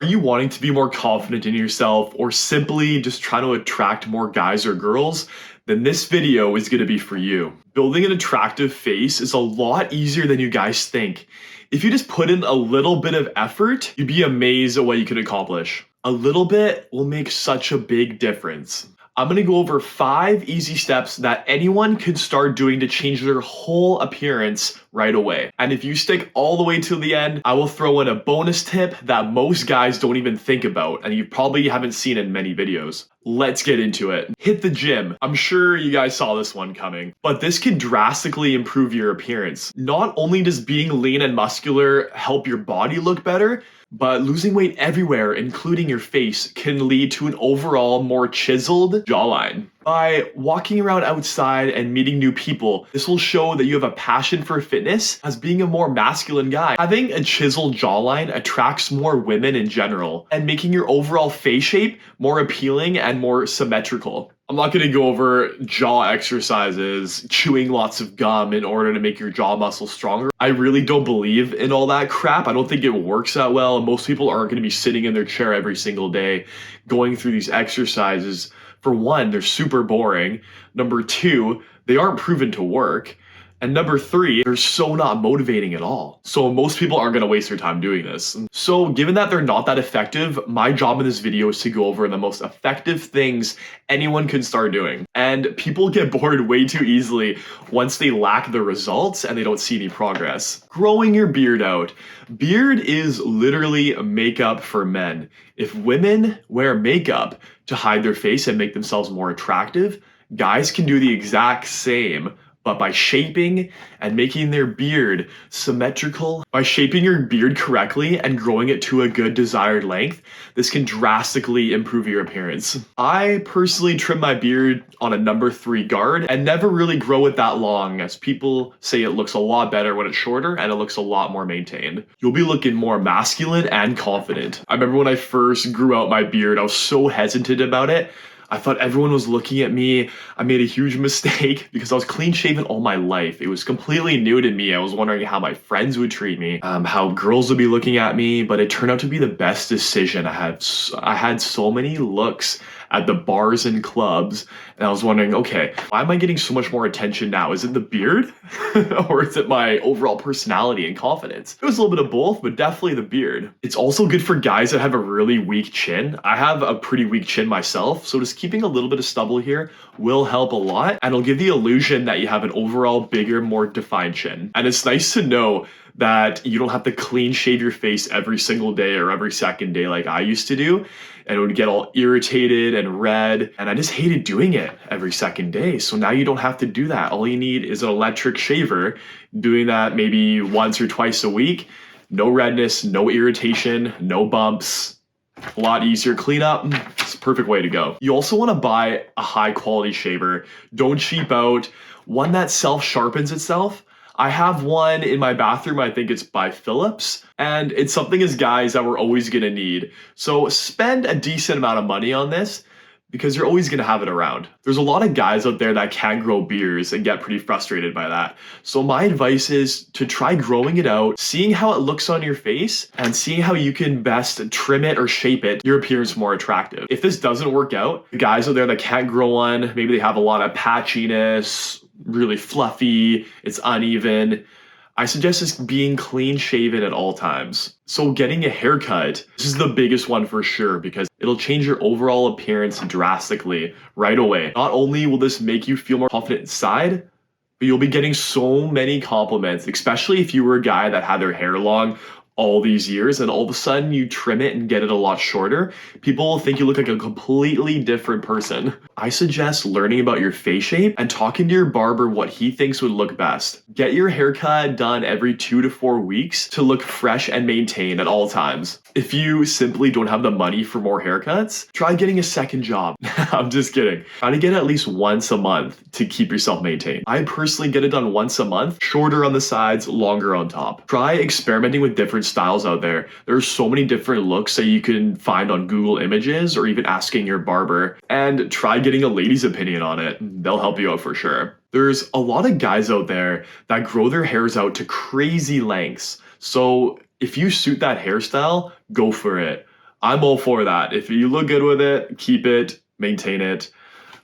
Are you wanting to be more confident in yourself or simply just trying to attract more guys or girls? Then this video is going to be for you. Building an attractive face is a lot easier than you guys think. If you just put in a little bit of effort, you'd be amazed at what you can accomplish. A little bit will make such a big difference. I'm going to go over 5 easy steps that anyone could start doing to change their whole appearance right away. And if you stick all the way to the end, I will throw in a bonus tip that most guys don't even think about and you probably haven't seen in many videos. Let's get into it. Hit the gym. I'm sure you guys saw this one coming, but this can drastically improve your appearance. Not only does being lean and muscular help your body look better, but losing weight everywhere, including your face, can lead to an overall more chiseled jawline. By walking around outside and meeting new people, this will show that you have a passion for fitness as being a more masculine guy. Having a chiseled jawline attracts more women in general, and making your overall face shape more appealing and more symmetrical. I'm not going to go over jaw exercises, chewing lots of gum in order to make your jaw muscles stronger. I really don't believe in all that crap. I don't think it works that well. Most people aren't going to be sitting in their chair every single day going through these exercises. For one, they're super boring. Number 2, they aren't proven to work. And number 3, they're so not motivating at all. So most people aren't going to waste their time doing this. So given that they're not that effective, my job in this video is to go over the most effective things anyone can start doing. And people get bored way too easily once they lack the results and they don't see any progress. Growing your beard out. Beard is literally makeup for men. If women wear makeup to hide their face and make themselves more attractive, guys can do the exact same, but by shaping and making their beard symmetrical. By shaping your beard correctly and growing it to a good desired length, this can drastically improve your appearance. I personally trim my beard on a number 3 guard and never really grow it that long, as people say it looks a lot better when it's shorter and it looks a lot more maintained. You'll be looking more masculine and confident. I remember when I first grew out my beard, I was so hesitant about it. I thought everyone was looking at me. I made a huge mistake because I was clean shaven all my life. It was completely new to me. I was wondering how my friends would treat me, how girls would be looking at me, but it turned out to be the best decision. I had so many looks at the bars and clubs, and I was wondering, okay, why am I getting so much more attention now? Is it the beard or is it my overall personality and confidence? It was a little bit of both, but definitely the beard. It's also good for guys that have a really weak chin. I have a pretty weak chin myself, so just keeping a little bit of stubble here will help a lot, and it'll give the illusion that you have an overall bigger, more defined chin. And it's nice to know that you don't have to clean shave your face every single day or every second day like I used to do, and it would get all irritated and red, and I just hated doing it every second day. So now you don't have to do that. All you need is an electric shaver, doing that maybe once or twice a week. No redness, no irritation, no bumps. A lot easier cleanup. It's a perfect way to go. You also want to buy a high quality shaver. Don't cheap out. One that self sharpens itself. I have one in my bathroom. I think it's by Philips, and it's something as guys that we're always going to need. So spend a decent amount of money on this because you're always going to have it around. There's a lot of guys out there that can't grow beards and get pretty frustrated by that. So my advice is to try growing it out, seeing how it looks on your face, and seeing how you can best trim it or shape it, your appearance more attractive. If this doesn't work out, the guys out there that can't grow one, maybe they have a lot of patchiness, really fluffy, it's uneven, I suggest just being clean shaven at all times. So getting a haircut, this is the biggest one for sure because it'll change your overall appearance drastically right away. Not only will this make you feel more confident inside, but you'll be getting so many compliments, especially if you were a guy that had their hair long all these years and all of a sudden you trim it and get it a lot shorter. People will think you look like a completely different person. I suggest learning about your face shape and talking to your barber what he thinks would look best. Get your haircut done every 2 to 4 weeks to look fresh and maintained at all times. If you simply don't have the money for more haircuts, try getting a second job. I'm just kidding. Try to get at least once a month to keep yourself maintained. I personally get it done once a month, shorter on the sides, longer on top. Try experimenting with different styles out there. There's so many different looks that you can find on Google Images or even asking your barber, and try getting a lady's opinion on it. They'll help you out for sure. There's a lot of guys out there that grow their hairs out to crazy lengths. So if you suit that hairstyle, go for it. I'm all for that. If you look good with it, keep it, maintain it.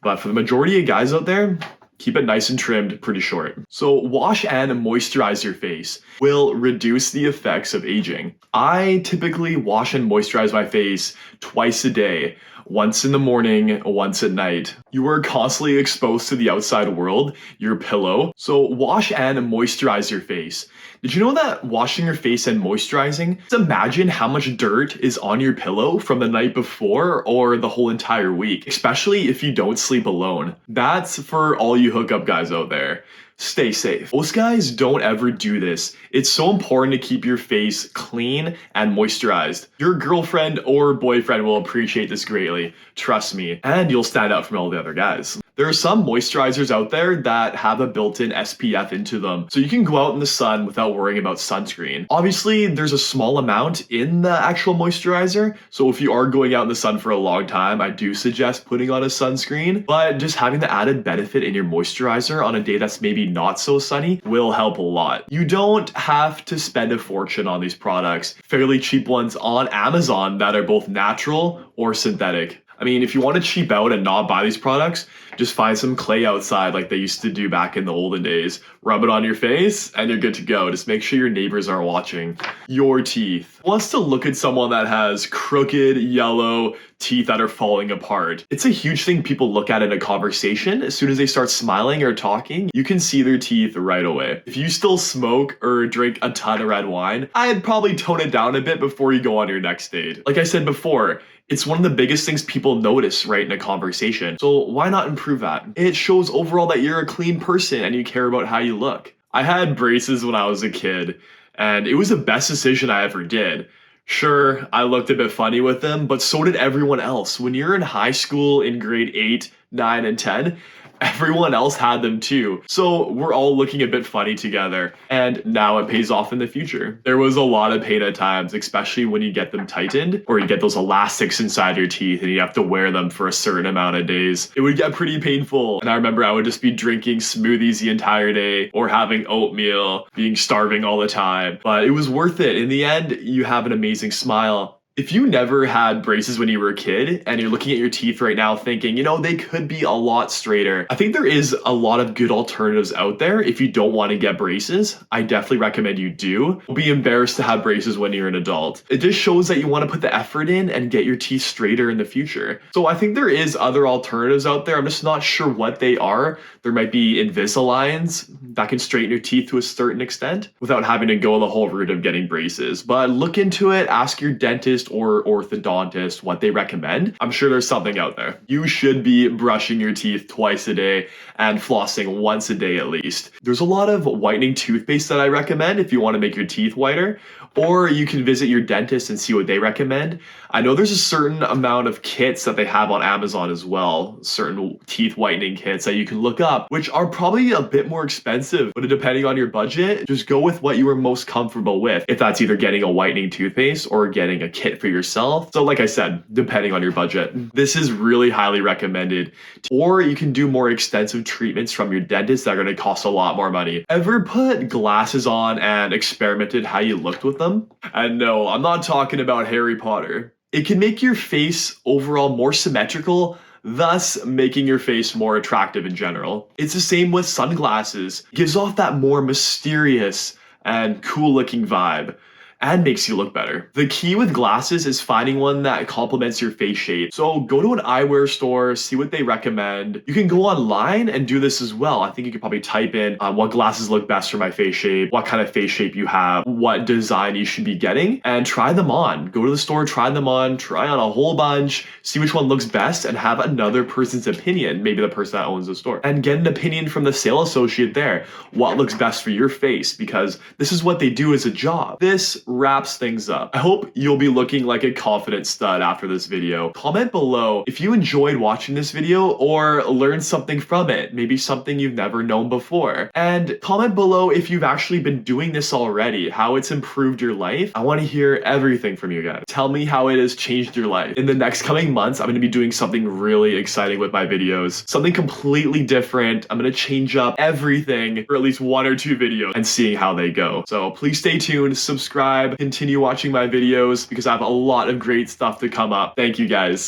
But for the majority of guys out there, keep it nice and trimmed, pretty short. So wash and moisturize your face will reduce the effects of aging. I typically wash and moisturize my face twice a day. Once in the morning, once at night. You are constantly exposed to the outside world, your pillow. So wash and moisturize your face. Did you know that washing your face and moisturizing, just imagine how much dirt is on your pillow from the night before or the whole entire week, especially if you don't sleep alone. That's for all you hookup guys out there. Stay safe. Most guys don't ever do this. It's so important to keep your face clean and moisturized. Your girlfriend or boyfriend will appreciate this greatly. Trust me. And you'll stand out from all the other guys. There are some moisturizers out there that have a built-in SPF into them, so you can go out in the sun without worrying about sunscreen. Obviously, there's a small amount in the actual moisturizer, so if you are going out in the sun for a long time, I do suggest putting on a sunscreen, but just having the added benefit in your moisturizer on a day that's maybe not so sunny will help a lot. You don't have to spend a fortune on these products. Fairly cheap ones on Amazon that are both natural or synthetic. I mean, if you want to cheap out and not buy these products, just find some clay outside like they used to do back in the olden days. Rub it on your face and you're good to go. Just make sure your neighbors are watching. Your teeth. Wants to look at someone that has crooked, yellow teeth that are falling apart. It's a huge thing people look at in a conversation. As soon as they start smiling or talking, you can see their teeth right away. If you still smoke or drink a ton of red wine, I'd probably tone it down a bit before you go on your next date. Like I said before, it's one of the biggest things people notice right in a conversation. So why not improve that? It shows overall that you're a clean person and you care about how you look. I had braces when I was a kid, and it was the best decision I ever did. Sure, I looked a bit funny with them, but so did everyone else. When you're in high school in grade 8, 9, and 10, everyone else had them too. So we're all looking a bit funny together, and now it pays off in the future. There was a lot of pain at times, especially when you get them tightened or you get those elastics inside your teeth and you have to wear them for a certain amount of days. It would get pretty painful. And I remember I would just be drinking smoothies the entire day or having oatmeal, being starving all the time. But it was worth it. In the end, you have an amazing smile. If you never had braces when you were a kid and you're looking at your teeth right now thinking, you know, they could be a lot straighter, I think there is a lot of good alternatives out there. If you don't want to get braces, I definitely recommend you do. Don't be embarrassed to have braces when you're an adult. It just shows that you want to put the effort in and get your teeth straighter in the future. So I think there is other alternatives out there. I'm just not sure what they are. There might be Invisaligns that can straighten your teeth to a certain extent without having to go the whole route of getting braces. But look into it, ask your dentist or orthodontist what they recommend. I'm sure there's something out there. You should be brushing your teeth twice a day and flossing once a day at least. There's a lot of whitening toothpaste that I recommend if you want to make your teeth whiter, or you can visit your dentist and see what they recommend. I know there's a certain amount of kits that they have on Amazon as well, certain teeth whitening kits that you can look up, which are probably a bit more expensive, but depending on your budget, just go with what you are most comfortable with. If that's either getting a whitening toothpaste or getting a kit for yourself. So like I said, depending on your budget, this is really highly recommended. Or you can do more extensive treatments from your dentist that are going to cost a lot more money. Ever put glasses on and experimented how you looked with them? And no, I'm not talking about Harry Potter. It can make your face overall more symmetrical, thus making your face more attractive in general. It's the same with sunglasses. It gives off that more mysterious and cool looking vibe and makes you look better. The key with glasses is finding one that complements your face shape. So go to an eyewear store, see what they recommend. You can go online and do this as well. I think you could probably type in what glasses look best for my face shape, what kind of face shape you have, what design you should be getting, and try them on. Go to the store, try them on, try on a whole bunch, see which one looks best, and have another person's opinion, maybe the person that owns the store, and get an opinion from the sales associate there. What looks best for your face, because this is what they do as a job. This wraps things up. I hope you'll be looking like a confident stud after this video. Comment below if you enjoyed watching this video or learned something from it, maybe something you've never known before. And comment below if you've actually been doing this already, how it's improved your life. I want to hear everything from you guys. Tell me how it has changed your life. In the next coming months, I'm going to be doing something really exciting with my videos, something completely different. I'm going to change up everything for at least 1 or 2 videos and seeing how they go. So please stay tuned, subscribe, subscribe, continue watching my videos because I have a lot of great stuff to come up. Thank you guys.